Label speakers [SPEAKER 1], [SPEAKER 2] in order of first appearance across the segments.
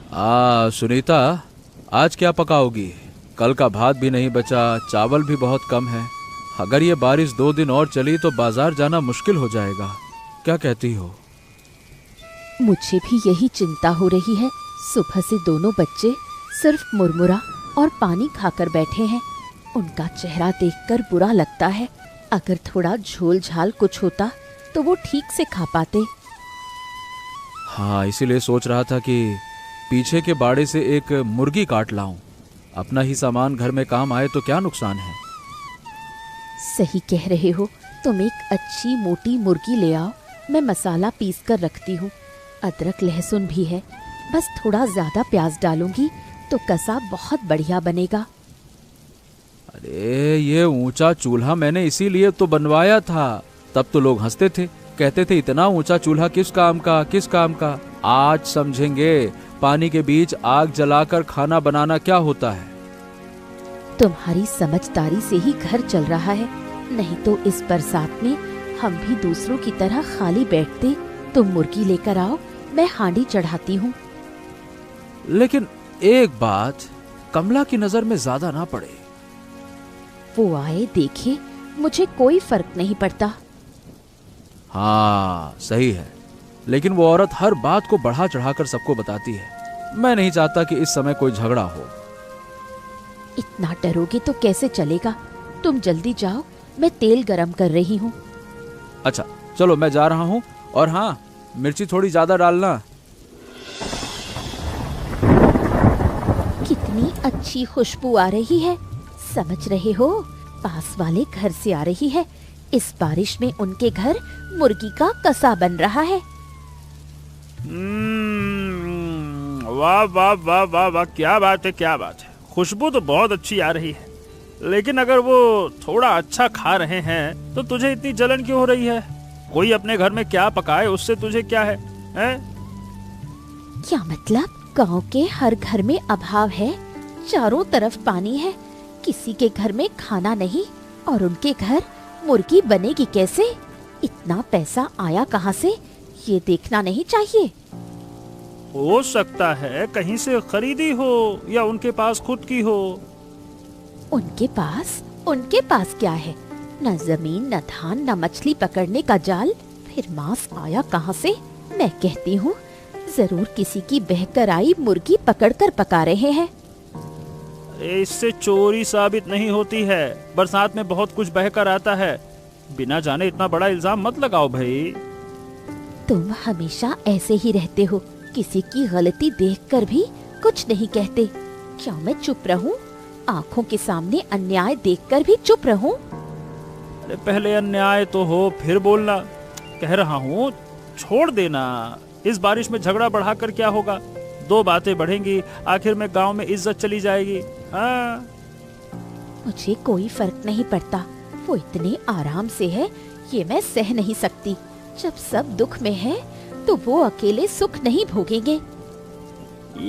[SPEAKER 1] सुनीता, आज क्या पकाओगी? कल का भात भी नहीं बचा, चावल भी बहुत कम है। अगर ये बारिश 2 दिन और चली तो बाजार जाना मुश्किल हो जाएगा। क्या कहती हो?
[SPEAKER 2] मुझे भी यही चिंता हो रही है। सुबह से दोनों बच्चे सिर्फ मुरमुरा और पानी खाकर बैठे हैं। उनका चेहरा देखकर बुरा लगता है। अगर थोड़ा झोल झाल कुछ होता तो वो ठीक से खा पाते।
[SPEAKER 1] हाँ, इसीलिए सोच रहा था कि पीछे के बाड़े से एक मुर्गी काट लाऊं। अपना ही सामान घर में काम आए तो क्या नुकसान है।
[SPEAKER 2] सही कह रहे हो। तुम एक अच्छी मोटी मुर्गी ले आओ, मैं मसाला पीस कर रखती हूँ। अदरक लहसुन भी है, बस थोड़ा ज्यादा प्याज डालूंगी तो कसा बहुत बढ़िया बनेगा।
[SPEAKER 1] अरे ये ऊंचा चूल्हा मैंने इसीलिए तो बनवाया था। तब तो लोग हंसते थे, कहते थे इतना ऊंचा चूल्हा किस काम का, किस काम का। आज समझेंगे पानी के बीच आग जलाकर खाना बनाना क्या होता है।
[SPEAKER 2] तुम्हारी समझदारी से ही घर चल रहा है, नहीं तो इस बरसात में हम भी दूसरों की तरह खाली बैठते। तुम मुर्गी लेकर आओ, मैं हांडी चढ़ाती हूँ।
[SPEAKER 1] लेकिन एक बात, कमला की नजर में ज्यादा ना पड़े।
[SPEAKER 2] वो आए देखे, मुझे कोई फर्क नहीं पड़ता।
[SPEAKER 1] हाँ सही है, लेकिन वो औरत हर बात को बढ़ा चढ़ाकर सबको बताती है। मैं नहीं चाहता कि इस समय कोई झगड़ा हो।
[SPEAKER 2] इतना डरोगे तो कैसे चलेगा। तुम जल्दी जाओ, मैं तेल गरम कर रही हूँ।
[SPEAKER 1] अच्छा चलो, मैं जा रहा हूँ। और हाँ, मिर्ची थोड़ी ज्यादा डालना।
[SPEAKER 2] कितनी अच्छी खुशबू आ रही है। समझ रहे हो, पास वाले घर से आ रही है। इस बारिश में उनके घर मुर्गी का कसा बन रहा है।
[SPEAKER 3] वाह वाह वाह वाह वाह, क्या बात है, क्या बात है। खुशबू तो बहुत अच्छी आ रही है, लेकिन अगर वो थोड़ा अच्छा खा रहे हैं तो तुझे इतनी जलन क्यों हो रही है? कोई अपने घर में क्या पकाए उससे तुझे क्या है, हैं?
[SPEAKER 2] क्या मतलब? गांव के हर घर में अभाव है, चारों तरफ पानी है, किसी के घर में खाना नहीं और उनके घर मुर्गी बनेगी कैसे? इतना पैसा आया कहाँ से, ये देखना नहीं चाहिए?
[SPEAKER 3] हो सकता है कहीं से खरीदी हो या उनके पास खुद की हो।
[SPEAKER 2] उनके पास क्या है? न जमीन, न धान, न मछली पकड़ने का जाल, फिर मांस आया कहाँ से? मैं कहती हूँ जरूर किसी की बहकर आई मुर्गी पकड़कर पका रहे हैं।
[SPEAKER 3] इससे चोरी साबित नहीं होती है। बरसात में बहुत कुछ बहकर आता है। बिना जाने इतना बड़ा इल्जाम मत लगाओ भाई।
[SPEAKER 2] तुम हमेशा ऐसे ही रहते हो, किसी की गलती देखकर भी कुछ नहीं कहते। क्या मैं चुप रहूं? आंखों के सामने अन्याय देखकर भी चुप रहूं?
[SPEAKER 3] अरे पहले अन्याय तो हो फिर बोलना। कह रहा हूँ छोड़ देना। इस बारिश में झगड़ा बढ़ाकर क्या होगा? 2 बातें बढ़ेंगी, आखिर में गांव में इज्जत चली जाएगी। हाँ,
[SPEAKER 2] मुझे कोई फर्क नहीं पड़ता। वो इतने आराम से है, ये मैं सह नहीं सकती। जब सब दुख में है तो वो अकेले सुख नहीं भोगेंगे।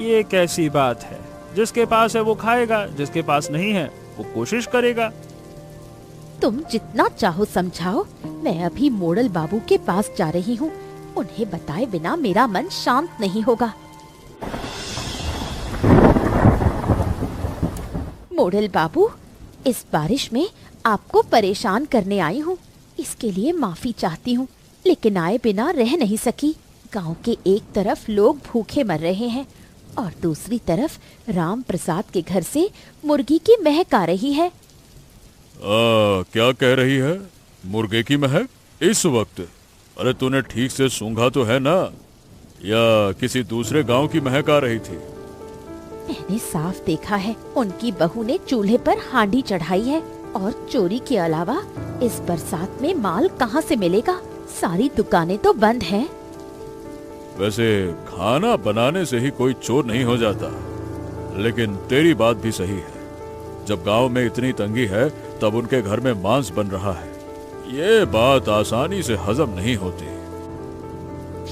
[SPEAKER 3] ये कैसी बात है? जिसके पास है वो खाएगा, जिसके पास नहीं है वो कोशिश करेगा।
[SPEAKER 2] तुम जितना चाहो समझाओ, मैं अभी मोड़ल बाबू के पास जा रही हूँ। उन्हें बताए बिना मेरा मन शांत नहीं होगा। मोड़ल बाबू, इस बारिश में आपको परेशान करने आई हूँ, इसके लिए माफी चाहती हूँ, लेकिन आए बिना रह नहीं सकी। गांव के एक तरफ लोग भूखे मर रहे हैं और दूसरी तरफ राम प्रसाद के घर से मुर्गी की महक आ रही है।
[SPEAKER 4] क्या कह रही है? मुर्गे की महक इस वक्त? अरे तूने ठीक से सूंघा तो है ना, या किसी दूसरे गांव की महक आ रही थी?
[SPEAKER 2] मैंने साफ देखा है, उनकी बहू ने चूल्हे पर हांडी चढ़ाई है। और चोरी के अलावा इस बरसात में माल कहाँ से मिलेगा? सारी दुकानें तो बंद हैं।
[SPEAKER 4] वैसे खाना बनाने से ही कोई चोर नहीं हो जाता, लेकिन तेरी बात भी सही है। जब गांव में इतनी तंगी है तब उनके घर में मांस बन रहा है, ये बात आसानी से हजम नहीं होती।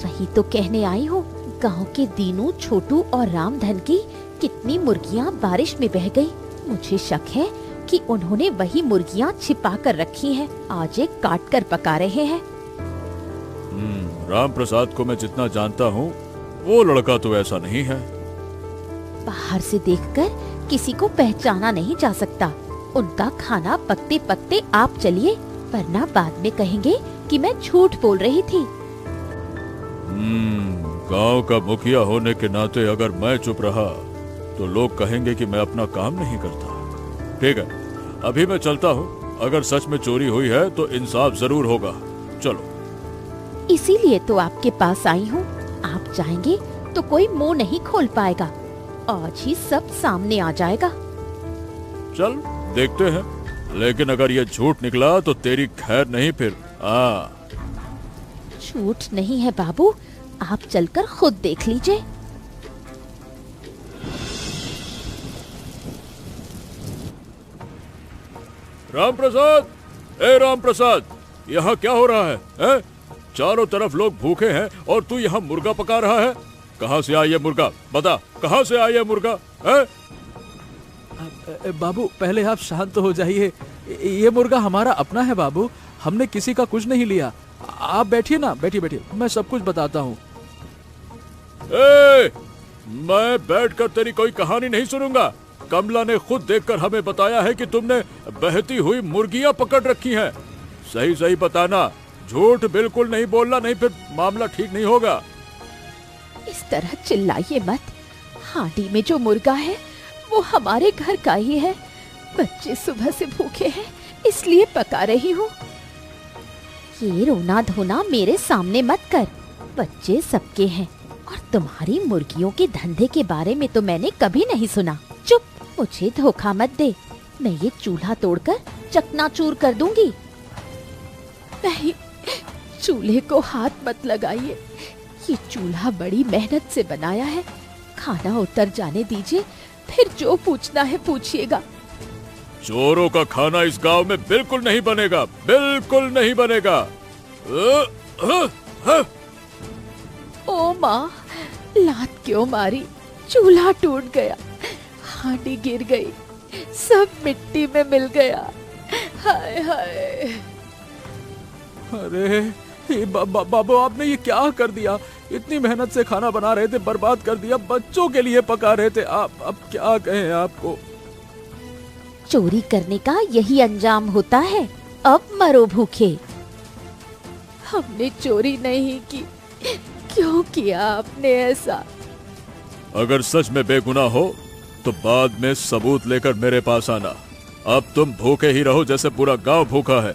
[SPEAKER 2] वही तो कहने आई हूँ, गांव के दीनू, छोटू और रामधन की कितनी मुर्गियाँ बारिश में बह गई। मुझे शक है कि उन्होंने वही मुर्गियाँ छिपा कर रखी हैं, आज एक काट कर पका रहे हैं।
[SPEAKER 4] राम प्रसाद को मैं जितना जानता हूँ वो लड़का तो ऐसा नहीं है।
[SPEAKER 2] बाहर से देखकर किसी को पहचाना नहीं जा सकता। उनका खाना पकते पकते आप चलिए, वरना बाद में कहेंगे कि मैं झूठ बोल रही थी।
[SPEAKER 4] गांव का मुखिया होने के नाते अगर मैं चुप रहा तो लोग कहेंगे कि मैं अपना काम नहीं करता। ठीक है, अभी मैं चलता हूँ। अगर सच में चोरी हुई है तो इंसाफ जरूर होगा। चलो।
[SPEAKER 2] इसीलिए तो आपके पास आई हूँ। आप जाएंगे तो कोई मुंह नहीं खोल पाएगा। आज ही सब सामने आ जाएगा।
[SPEAKER 4] चल देखते हैं, लेकिन अगर ये झूठ निकला तो तेरी खैर नहीं फिर।
[SPEAKER 2] झूठ नहीं है बाबू, आप चलकर खुद देख लीजिए।
[SPEAKER 4] राम प्रसाद, ए राम प्रसाद, यहाँ क्या हो रहा है? चारों तरफ लोग भूखे हैं और तू यहाँ मुर्गा पका रहा है। कहाँ से आया ये मुर्गा? बता, कहाँ से आया ये मुर्गा?
[SPEAKER 1] बाबू पहले आप शांत हो जाइए। ये मुर्गा हमारा अपना है बाबू, हमने किसी का कुछ नहीं लिया। आप बैठिए ना, बैठिए बैठिए, मैं सब कुछ बताता हूँ।
[SPEAKER 4] मैं बैठकर तेरी कोई कहानी नहीं सुनूंगा। कमला ने खुद देखकर हमें बताया है कि तुमने बहती हुई मुर्गियां पकड़ रखी हैं। सही सही बताना, झूठ बिल्कुल नहीं बोलना, नहीं फिर मामला ठीक नहीं होगा।
[SPEAKER 2] इस तरह चिल्लाइए मत। हांडी में जो मुर्गा है वो हमारे घर का ही है। बच्चे सुबह से भूखे हैं, इसलिए पका रही हूँ। ये रोना धोना मेरे सामने मत कर। बच्चे सबके हैं और तुम्हारी मुर्गियों के धंधे के बारे में तो मैंने कभी नहीं सुना। चुप, मुझे धोखा मत दे। मैं ये चूल्हा तोड़कर चकनाचूर कर दूंगी। नहीं, चूल्हे को हाथ मत लगाइए। ये चूल्हा बड़ी मेहनत से बनाया है। खाना उतर जाने दीजिए, फिर जो पूछना है पूछिएगा।
[SPEAKER 4] चोरों का खाना इस गांव में बिल्कुल नहीं बनेगा, बिल्कुल नहीं बनेगा।
[SPEAKER 2] ओ माँ, लात क्यों मारी? चूल्हा टूट गया, हांडी गिर गई, सब मिट्टी में मिल गया। हाय हाय।
[SPEAKER 1] अरे बाबू, आपने ये क्या कर दिया? इतनी मेहनत से खाना बना रहे थे, बर्बाद कर दिया। बच्चों के लिए पका रहे थे आप। अब क्या कहें आपको?
[SPEAKER 2] चोरी करने का यही अंजाम होता है। अब मरो भूखे। हमने चोरी नहीं की। क्यों किया आपने ऐसा?
[SPEAKER 4] अगर सच में बेगुनाह हो तो बाद में सबूत लेकर मेरे पास आना। अब तुम भूखे ही रहो जैसे पूरा गांव भूखा है।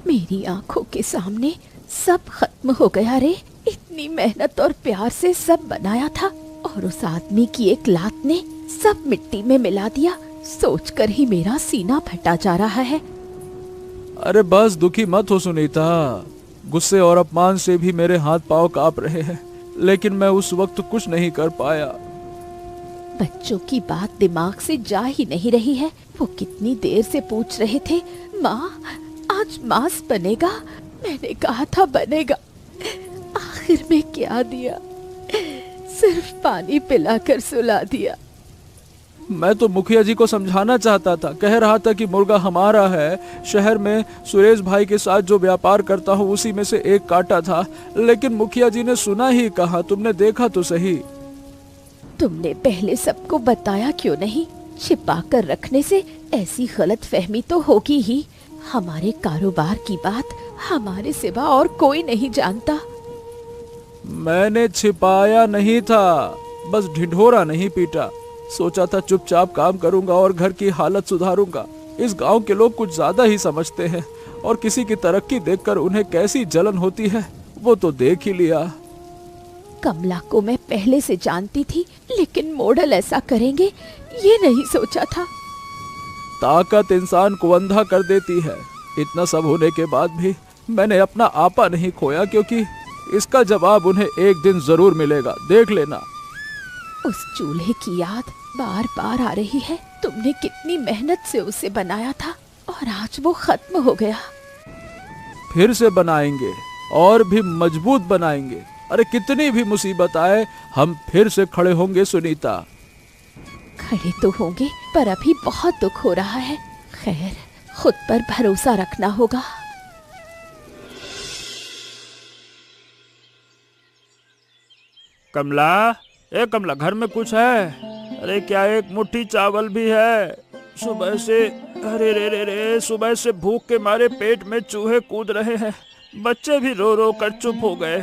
[SPEAKER 2] मेरी आंखों के सामने सब खत्म हो गया रे। इतनी मेहनत और प्यार से सब बनाया था और उस आदमी की एक लात ने सब मिट्टी में मिला दिया। सोचकर ही मेरा सीना फटा जा रहा है।
[SPEAKER 1] अरे बस दुखी मत हो सुनीता। गुस्से और अपमान से भी मेरे हाथ पांव कांप रहे हैं, लेकिन मैं उस वक्त कुछ नहीं कर पाया।
[SPEAKER 2] बच्चों की बात दिमाग से जा ही नहीं रही है। वो कितनी देर से पूछ रहे थे, माँ आज मांस बनेगा? मैंने कहा था बनेगा। आखिर में क्या दिया? सिर्फ पानी पिलाकर सुला दिया।
[SPEAKER 1] मैं तो मुखिया जी को समझाना चाहता था, कह रहा था कि मुर्गा हमारा है। शहर में सुरेश भाई के साथ जो व्यापार करता हूँ उसी में से एक काटा था, लेकिन मुखिया जी ने सुना ही कहा। तुमने देखा तो सही।
[SPEAKER 2] तुमने पहले सबको बताया क्यों नहीं? छिपा कर रखने से ऐसी गलत फहमी तो होगी ही। हमारे कारोबार की बात हमारे सिवा और कोई नहीं जानता।
[SPEAKER 1] मैंने छिपाया नहीं था, बस ढिढोरा नहीं पीटा। सोचा था चुपचाप काम करूंगा और घर की हालत सुधारूंगा। इस गांव के लोग कुछ ज्यादा ही समझते हैं और किसी की तरक्की देखकर उन्हें कैसी जलन होती है वो तो देख ही लिया।
[SPEAKER 2] कमला को मैं पहले से जानती थी, लेकिन मॉडल ऐसा करेंगे ये नहीं सोचा था।
[SPEAKER 1] ताकत इंसान को अंधा कर देती है। इतना सब होने के बाद भी मैंने अपना आपा नहीं खोया, क्योंकि इसका जवाब उन्हें एक दिन जरूर मिलेगा, देख लेना।
[SPEAKER 2] उस चूल्हे की याद बार बार आ रही है। तुमने कितनी मेहनत से उसे बनाया था और आज वो खत्म हो गया।
[SPEAKER 1] फिर से बनाएंगे और भी मजबूत बनाएंगे। अरे कितनी भी मुसीबत आए हम फिर से खड़े होंगे सुनीता।
[SPEAKER 2] खड़े तो होंगे, पर अभी बहुत दुख हो रहा है। खैर, खुद पर भरोसा रखना होगा।
[SPEAKER 3] कमला, ए कमला, घर में कुछ है? अरे क्या एक मुट्ठी चावल भी है? सुबह से, अरे रे रे रे, सुबह से भूख के मारे पेट में चूहे कूद रहे हैं। बच्चे भी रो रो कर चुप हो गए।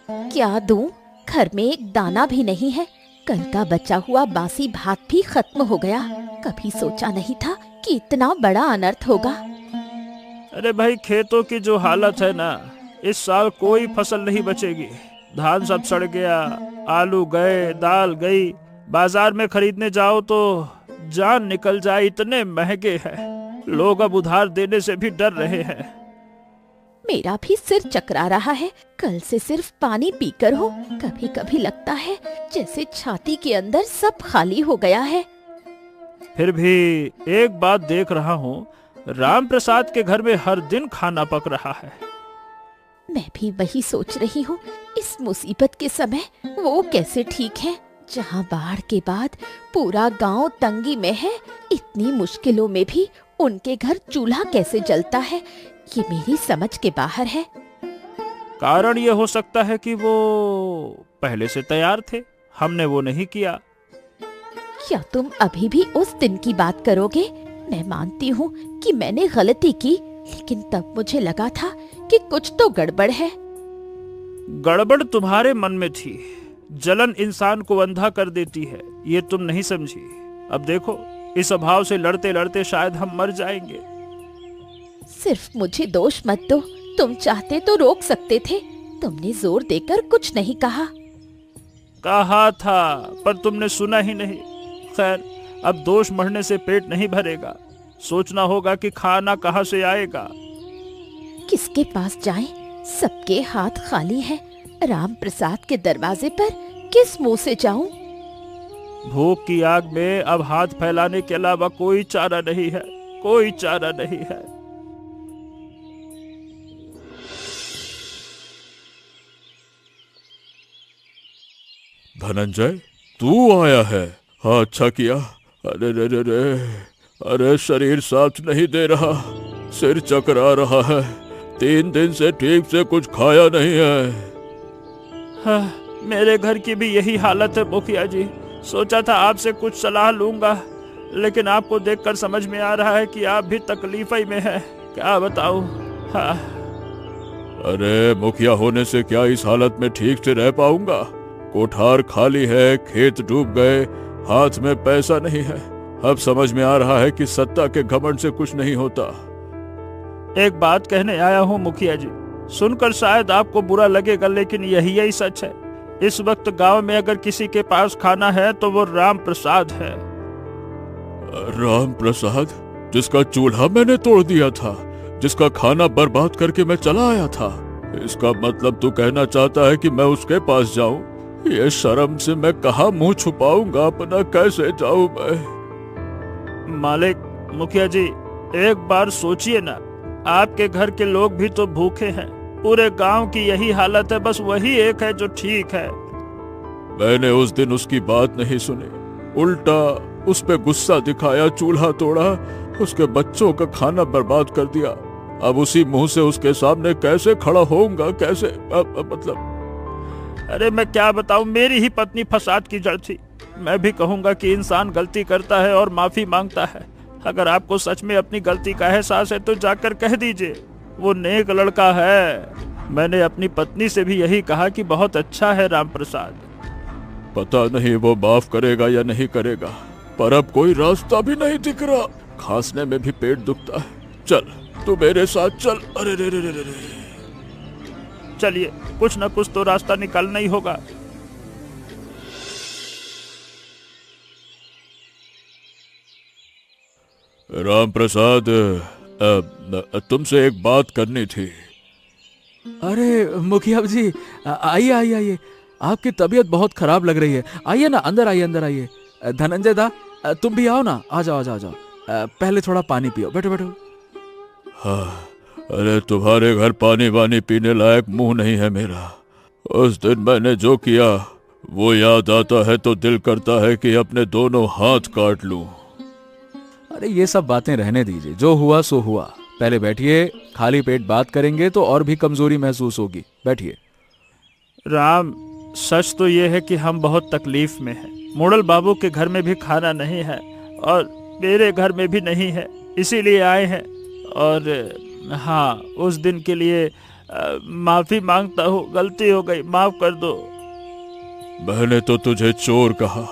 [SPEAKER 2] क्या दूं? घर में एक दाना भी नहीं है। कल का बचा हुआ बासी भात भी खत्म हो गया। कभी सोचा नहीं था कि इतना बड़ा अनर्थ होगा।
[SPEAKER 3] अरे भाई, खेतों की जो हालत है ना, इस साल कोई फसल नहीं बचेगी। धान सब सड़ गया, आलू गए, दाल गई। बाजार में खरीदने जाओ तो जान निकल जाए, इतने महंगे हैं। लोग अब उधार देने से भी डर रहे हैं।
[SPEAKER 2] मेरा भी सिर चकरा रहा है। कल से सिर्फ पानी पीकर हो। कभी कभी लगता है जैसे छाती के अंदर सब खाली हो गया है।
[SPEAKER 3] फिर भी एक बात देख रहा हूँ, राम प्रसाद के घर में हर दिन खाना पक रहा है।
[SPEAKER 2] मैं भी वही सोच रही हूँ। इस मुसीबत के समय वो कैसे ठीक है? जहाँ बाढ़ के बाद पूरा गांव तंगी में है, इतनी मुश्किलों में भी उनके घर चूल्हा कैसे जलता है, ये मेरी समझ के बाहर है।
[SPEAKER 3] कारण ये हो सकता है कि वो पहले से तैयार थे, हमने वो नहीं किया।
[SPEAKER 2] क्या तुम अभी भी उस दिन की बात करोगे? मैं मानती हूँ कि मैंने गलती की, लेकिन तब मुझे लगा था कि कुछ तो गड़बड़ है।
[SPEAKER 3] गड़बड़ तुम्हारे मन में थी। जलन इंसान को अंधा कर देती है, ये तुम नहीं समझी। अब देखो, इस अभाव से लड़ते लड़ते शायद हम मर जाएंगे।
[SPEAKER 2] सिर्फ मुझे दोष मत दो। तुम चाहते तो रोक सकते थे। तुमने जोर देकर कुछ नहीं कहा।
[SPEAKER 3] कहा था, पर तुमने सुना ही नहीं। खैर, अब दोष मरने से पेट नहीं भरेगा। सोचना होगा कि खाना कहाँ से आएगा।
[SPEAKER 2] किसके पास जाएं? सबके हाथ खाली हैं। राम प्रसाद के दरवाजे पर किस मुंह से जाऊं?
[SPEAKER 3] भूख की आग में अब हाथ फैलाने के अलावा कोई चारा नहीं है, कोई चारा नहीं है।
[SPEAKER 4] धनंजय, तू आया है? हाँ, अच्छा किया। अरे रे रे रे, अरे शरीर साथ नहीं दे रहा, सिर चकरा रहा है। 3 दिन से ठीक से कुछ खाया नहीं है।
[SPEAKER 3] हाँ, मेरे घर की भी यही हालत है मुखिया जी। सोचा था आपसे कुछ सलाह लूंगा, लेकिन आपको देखकर समझ में आ रहा है कि आप भी तकलीफ ही में हैं। क्या बताऊं? हाँ।
[SPEAKER 4] अरे मुखिया होने से क्या इस हालत में ठीक से रह पाऊंगा? कोठार खाली है, खेत डूब गए, हाथ में पैसा नहीं है। अब समझ में आ रहा है कि सत्ता के घमंड से कुछ नहीं होता।
[SPEAKER 3] एक बात कहने आया हूँ मुखिया जी। सुनकर शायद आपको बुरा लगेगा, लेकिन यही सच है। इस वक्त गांव में अगर किसी के पास खाना है तो वो राम प्रसाद है।
[SPEAKER 4] राम प्रसाद, जिसका चूल्हा मैंने तोड़ दिया था, जिसका खाना बर्बाद करके मैं चला आया था। इसका मतलब तू कहना चाहता है कि मैं उसके पास जाऊं? ये शर्म से मैं कहाँ मुंह छुपाऊंगा अपना? कैसे जाऊं मैं?
[SPEAKER 3] मालिक, मुखिया जी, एक बार सोचिए ना। आपके घर के लोग भी तो भूखे हैं। पूरे गांव की यही हालत है, बस वही एक है जो ठीक है।
[SPEAKER 4] मैंने उस दिन उसकी बात नहीं सुनी, उल्टा उस पे गुस्सा दिखाया, चूल्हा तोड़ा, उसके बच्चों का खाना बर्बाद कर दिया। अब उसी मुंह से उसके सामने कैसे खड़ा होऊंगा? कैसे मतलब?
[SPEAKER 3] अरे मैं क्या बताऊं, मेरी ही पत्नी फसाद की जड़ थी। मैं भी कहूंगा कि इंसान गलती करता है और माफी मांगता है। अगर आपको सच में अपनी गलती का एहसास है तो जाकर कह दीजिए। वो नेक लड़का है। मैंने अपनी पत्नी से भी यही कहा कि बहुत अच्छा है राम प्रसाद।
[SPEAKER 4] पता नहीं वो माफ करेगा या नहीं करेगा, पर अब कोई रास्ता भी नहीं दिख रहा। खांसने में भी पेट दुखता है। चल तू मेरे साथ चल। अरे रे रे रे रे।
[SPEAKER 3] चलिए, कुछ न कुछ तो रास्ता निकालना ही होगा।
[SPEAKER 4] राम प्रसाद, तुमसे एक बात करनी थी।
[SPEAKER 1] अरे मुखिया जी, आइए आइए आइए। आपकी तबीयत बहुत खराब लग रही है। आइए ना, अंदर आइए, अंदर आइए। धनंजय दा, तुम भी आओ ना। आ जाओ आ जाओ आ जाओ। पहले थोड़ा पानी पियो। बैठो बैठो।
[SPEAKER 4] हाँ, अरे तुम्हारे घर पानी वानी पीने लायक मुंह नहीं है मेरा। उस दिन मैंने जो किया वो याद आता है तो दिल करता है कि अपने दोनों हाथ काट लूं।
[SPEAKER 1] अरे ये सब बातें रहने दीजिए, जो हुआ सो हुआ। पहले बैठिए, खाली पेट बात करेंगे तो और भी कमजोरी महसूस होगी। बैठिए।
[SPEAKER 3] राम, सच तो ये है कि हम बहुत तकलीफ में हैं। मोड़ल बाबू के घर में भी खाना नहीं है और मेरे घर में भी नहीं है, इसीलिए आए हैं। और हाँ, उस दिन के लिए माफी मांगता हूँ, गलती हो गई, माफ कर दो।
[SPEAKER 4] मैंने तो तुझे चोर कहा,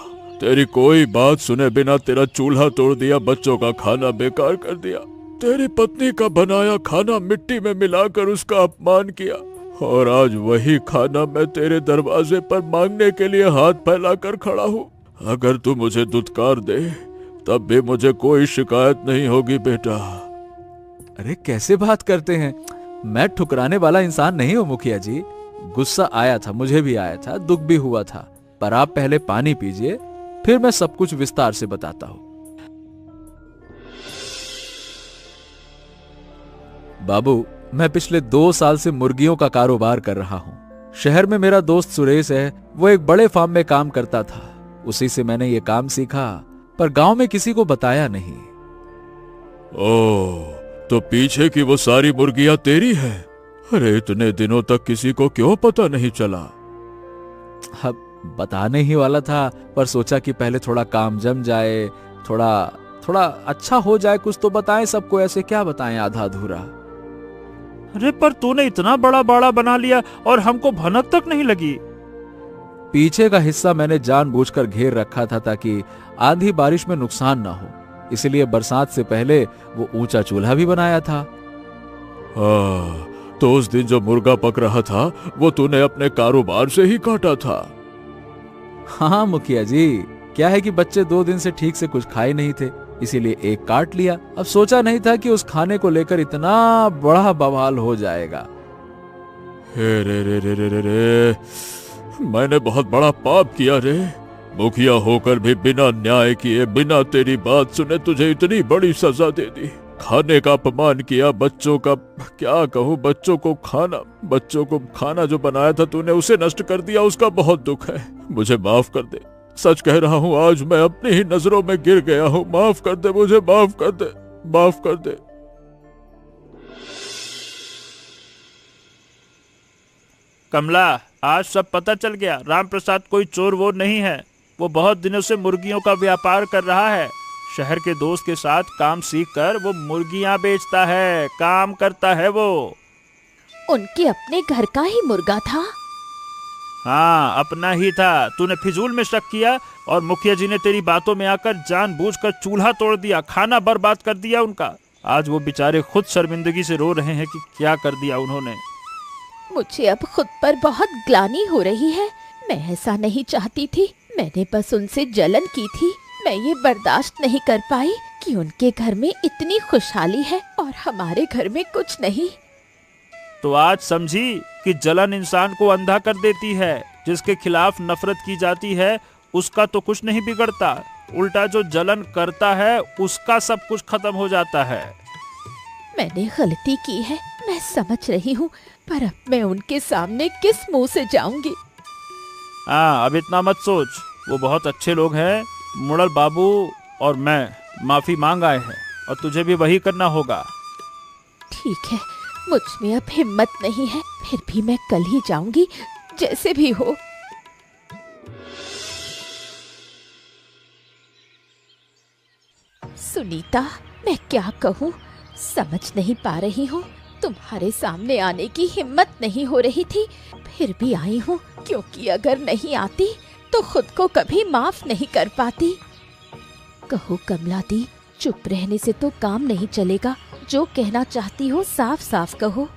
[SPEAKER 4] तेरी कोई बात सुने बिना तेरा चूल्हा तोड़ दिया, बच्चों का खाना बेकार कर दिया, तेरी पत्नी का बनाया खाना मिट्टी में मिलाकर उसका अपमान किया, और आज वही खाना मैं तेरे दरवाजे पर मांगने के लिए हाथ फैलाकर खड़ा हूँ। अगर तू मुझे दुत्कार दे तब भी मुझे कोई शिकायत नहीं होगी बेटा।
[SPEAKER 1] अरे कैसे बात करते हैं, मैं ठुकराने वाला इंसान नहीं हूं मुखिया जी। गुस्सा आया था, मुझे भी आया था, दुख भी हुआ था, पर आप पहले पानी पीजिए, फिर मैं सब कुछ विस्तार से बताता हूं। बाबू, मैं पिछले 2 साल से मुर्गियों का कारोबार कर रहा हूं। शहर में मेरा दोस्त सुरेश है, वो एक बड़े फार्म में काम करता था, उसी से मैंने ये काम सीखा, पर गांव में किसी को बताया नहीं।
[SPEAKER 4] ओह, तो पीछे की वो सारी मुर्गियां तेरी है? अरे इतने दिनों तक किसी को क्यों पता नहीं चला?
[SPEAKER 1] अब बताने ही वाला था, पर सोचा कि पहले थोड़ा काम जम जाए, थोड़ा अच्छा हो जाए, कुछ तो बताएं सबको, ऐसे क्या बताएं आधा अधूरा।
[SPEAKER 3] अरे पर तूने इतना बड़ा बाड़ा बना लिया और हमको भनक तक नहीं लगी।
[SPEAKER 1] पीछे का हिस्सा मैंने जानबूझकर घेर रखा था ताकि आंधी बारिश में नुकसान ना हो, इसलिए बरसात से पहले वो ऊंचा चूल्हा भी बनाया था।
[SPEAKER 4] तो उस दिन जो मुर्गा पक रहा था वो तूने अपने कारोबार से ही काटा था?
[SPEAKER 1] हाँ मुखिया जी, क्या है कि बच्चे 2 दिन से ठीक से कुछ खाए नहीं थे, इसीलिए एक काट लिया। अब सोचा नहीं था कि उस खाने को लेकर इतना बड़ा बवाल हो जाएगा।
[SPEAKER 4] हे रे रे रे रे रे रे, मैंने बहुत बड़ा पाप किया रे। मुखिया होकर भी बिना न्याय किए, बिना तेरी बात सुने तुझे इतनी बड़ी सजा दे दी। खाने का अपमान किया, बच्चों का क्या कहूँ, बच्चों को खाना जो बनाया था तूने उसे नष्ट कर दिया, उसका बहुत दुख है। मुझे माफ कर दे, सच कह रहा हूँ, आज मैं अपनी ही नजरों में गिर गया हूँ। माफ कर दे मुझे, माफ कर दे, माफ कर दे।
[SPEAKER 3] कमला, आज सब पता चल गया, राम प्रसाद कोई चोर वोर नहीं है। वो बहुत दिनों से मुर्गियों का व्यापार कर रहा है। शहर के दोस्त के साथ काम सीखकर वो मुर्गियां बेचता है, काम करता है वो।
[SPEAKER 2] उनके अपने घर का ही मुर्गा था?
[SPEAKER 3] हाँ, अपना ही था। तूने फिजूल में शक किया और मुखिया जी ने तेरी बातों में आकर जानबूझकर चूल्हा तोड़ दिया, खाना बर्बाद कर दिया उनका। आज वो बेचारे खुद शर्मिंदगी से रो रहे हैं कि क्या कर दिया उन्होंने।
[SPEAKER 2] मुझे अब खुद पर बहुत ग्लानि हो रही है। मैं ऐसा नहीं चाहती थी, मैंने बस उनसे जलन की थी। मैं ये बर्दाश्त नहीं कर पाई कि उनके घर में इतनी खुशहाली है और हमारे घर में कुछ नहीं।
[SPEAKER 3] तो आज समझी कि जलन इंसान को अंधा कर देती है। जिसके खिलाफ नफरत की जाती है उसका तो कुछ नहीं बिगड़ता, उल्टा जो जलन करता है उसका सब कुछ खत्म हो जाता है।
[SPEAKER 2] मैंने गलती की है, मैं समझ रही हूँ, पर अब मैं उनके सामने किस मुंह से जाऊंगी?
[SPEAKER 3] हाँ, अब इतना मत सोच, वो बहुत अच्छे लोग हैं। मुड़ल बाबू और मैं माफी मांग आए हैं और तुझे भी वही करना होगा।
[SPEAKER 2] ठीक है, मुझ में अब हिम्मत नहीं है, फिर भी मैं कल ही जाऊंगी, जैसे भी हो। सुनीता, मैं क्या कहूँ, समझ नहीं पा रही हूँ। तुम्हारे सामने आने की हिम्मत नहीं हो रही थी, फिर भी आई हूँ, क्योंकि अगर नहीं आती तो खुद को कभी माफ नहीं कर पाती। कहो कमला दी, चुप रहने से तो काम नहीं चलेगा, जो कहना चाहती हो साफ साफ कहो।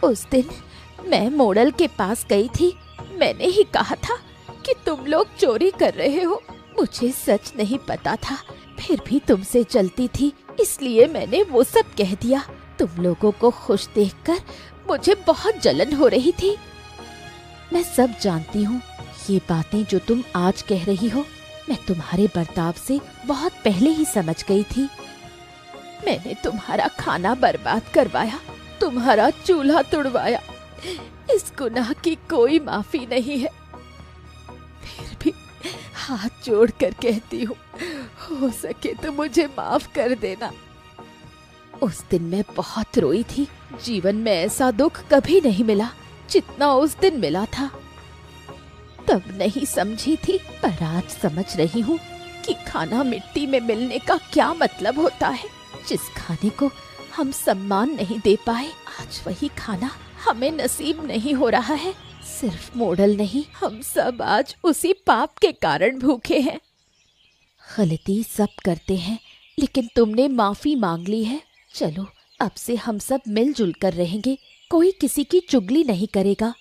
[SPEAKER 2] उस दिन मैं मोड़ल के पास गई थी, मैंने ही कहा था कि तुम लोग चोरी कर रहे हो। मुझे सच नहीं पता था, फिर भी तुमसे चलती थी, इसलिए मैंने वो सब कह दिया। तुम लोगों को खुश देखकर मुझे बहुत जलन हो रही थी। मैं सब जानती हूँ, ये बातें जो तुम आज कह रही हो मैं तुम्हारे बर्ताव से बहुत पहले ही समझ गई थी। मैंने तुम्हारा खाना बर्बाद करवाया, तुम्हारा चूल्हा तुड़वाया, इस गुनाह की कोई माफी नहीं है। फिर भी हाथ जोड़कर कहती हूँ, हो सके तो मुझे माफ कर देना। उस दिन मैं बहुत रोई थी, जीवन में ऐसा दुख कभी नहीं मिला जितना उस दिन मिला था। तब नहीं समझी थी, पर आज समझ रही हूँ कि खाना मिट्टी में मिलने का क्या मतलब होता है। जिस खाने को हम सम्मान नहीं दे पाए, आज वही खाना हमें नसीब नहीं हो रहा है। सिर्फ मॉडल नहीं, हम सब आज उसी पाप के कारण भूखे हैं। गलती सब करते हैं, लेकिन तुमने माफी मांग ली है। चलो, अब से हम सब मिलजुल कर रहेंगे, कोई किसी की चुगली नहीं करेगा।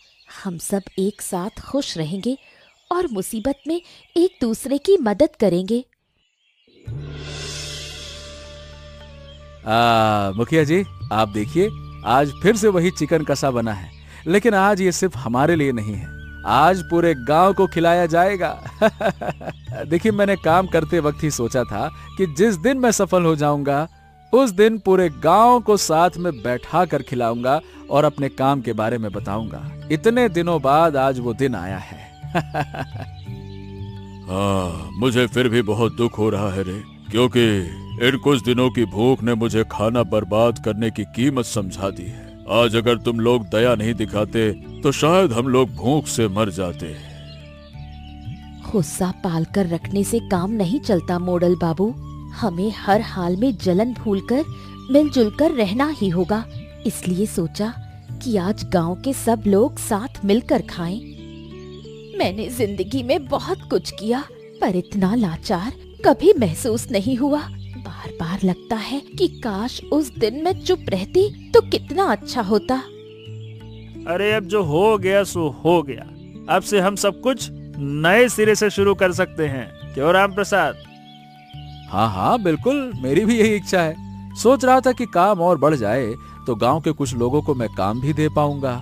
[SPEAKER 2] हम सब एक साथ खुश रहेंगे और मुसीबत में एक दूसरे की मदद करेंगे।
[SPEAKER 1] मुखिया जी, आप देखिए, आज फिर से वही चिकन कसा बना है, लेकिन आज ये सिर्फ हमारे लिए नहीं है, आज पूरे गांव को खिलाया जाएगा। देखिए, मैंने काम करते वक्त ही सोचा था कि जिस दिन मैं सफल हो जाऊंगा, उस दिन पूरे गांव को साथ में बैठा कर खिलाऊंगा और अपने काम के बारे में बताऊंगा। इतने दिनों बाद आज वो दिन आया है।
[SPEAKER 4] हाँ, मुझे फिर भी बहुत दुख हो रहा है रे, क्योंकि इन कुछ दिनों की भूख ने मुझे खाना बर्बाद करने की कीमत समझा दी है। आज अगर तुम लोग दया नहीं दिखाते तो शायद हम लोग भूख से मर जाते।
[SPEAKER 2] गुस्सा पाल कर रखने से काम नहीं चलता मॉडल बाबू। हमें हर हाल में जलन भूलकर मिलजुल कर रहना ही होगा। इसलिए सोचा कि आज गांव के सब लोग साथ मिलकर खाएं। मैंने जिंदगी में बहुत कुछ किया, पर इतना लाचार कभी महसूस नहीं हुआ। बार बार लगता है कि काश उस दिन मैं चुप रहती तो कितना अच्छा होता।
[SPEAKER 3] अरे अब जो हो गया सो हो गया। अब से हम सब कुछ नए सिरे से शुरू कर सकते हैं, क्यों राम प्रसाद?
[SPEAKER 1] हाँ हाँ, बिल्कुल, मेरी भी यही इच्छा है। सोच रहा था कि काम और बढ़ जाए तो गांव के कुछ लोगों को मैं काम भी दे पाऊंगा।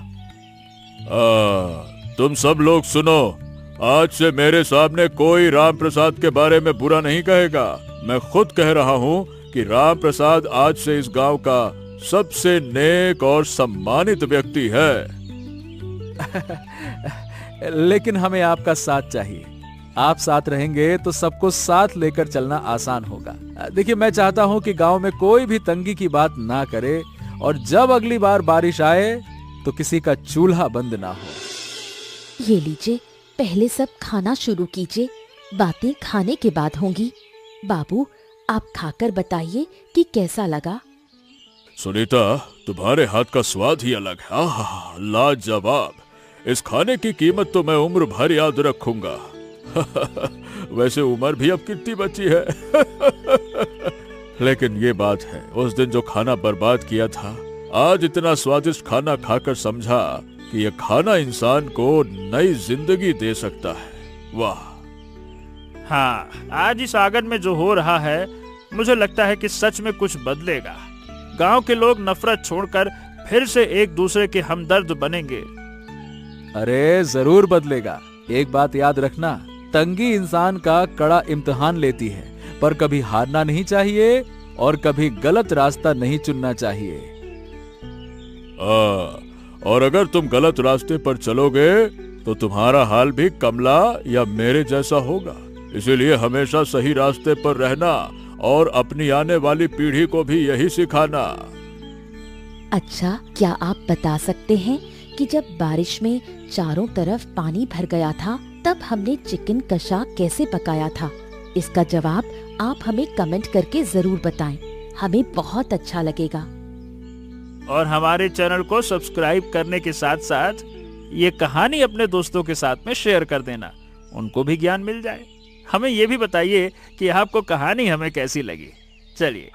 [SPEAKER 4] तुम सब लोग सुनो, आज से मेरे सामने कोई राम प्रसाद के बारे में बुरा नहीं कहेगा। मैं खुद कह रहा हूँ कि राम प्रसाद आज से इस गांव का सबसे नेक और सम्मानित व्यक्ति है।
[SPEAKER 1] लेकिन हमें आपका साथ चाहिए। आप साथ रहेंगे तो सबको साथ लेकर चलना आसान होगा। देखिए, मैं चाहता हूं कि गांव में कोई भी तंगी की बात ना करे, और जब अगली बार बारिश आए तो किसी का चूल्हा बंद ना हो।
[SPEAKER 2] ये लीजिए, पहले सब खाना शुरू कीजिए, बातें खाने के बाद होंगी। बाबू, आप खाकर बताइए कि कैसा लगा।
[SPEAKER 4] सुनीता, तुम्हारे हाथ का स्वाद ही अलग है। आहा, लाजवाब। इस खाने की कीमत तो मैं उम्र भर याद रखूंगा। वैसे उम्र भी अब कितनी बची है। लेकिन ये बात है, उस दिन जो खाना बर्बाद किया था, आज इतना स्वादिष्ट खाना खाकर समझा कि यह खाना इंसान को नई जिंदगी दे सकता है। वाह!
[SPEAKER 3] हाँ, आज इस आंगन में जो हो रहा है, मुझे लगता है कि सच में कुछ बदलेगा। गांव के लोग नफरत छोड़कर फिर से एक दूसरे के हमदर्द बनेंगे।
[SPEAKER 1] अरे जरूर बदलेगा। एक बात याद रखना, तंगी इंसान का कड़ा इम्तिहान लेती है, पर कभी हारना नहीं चाहिए और कभी गलत रास्ता नहीं चुनना चाहिए।
[SPEAKER 4] और अगर तुम गलत रास्ते पर चलोगे तो तुम्हारा हाल भी कमला या मेरे जैसा होगा। इसीलिए हमेशा सही रास्ते पर रहना और अपनी आने वाली पीढ़ी को भी यही सिखाना।
[SPEAKER 2] अच्छा, क्या आप बता सकते हैं कि जब बारिश में चारों तरफ पानी भर गया था, तब हमने चिकन कशा कैसे पकाया था? इसका जवाब आप हमें कमेंट करके जरूर बताएं, हमें बहुत अच्छा लगेगा।
[SPEAKER 3] और हमारे चैनल को सब्सक्राइब करने के साथ साथ ये कहानी अपने दोस्तों के साथ में शेयर कर देना, उनको भी ज्ञान मिल जाए। हमें ये भी बताइए कि आपको कहानी हमें कैसी लगी। चलिए।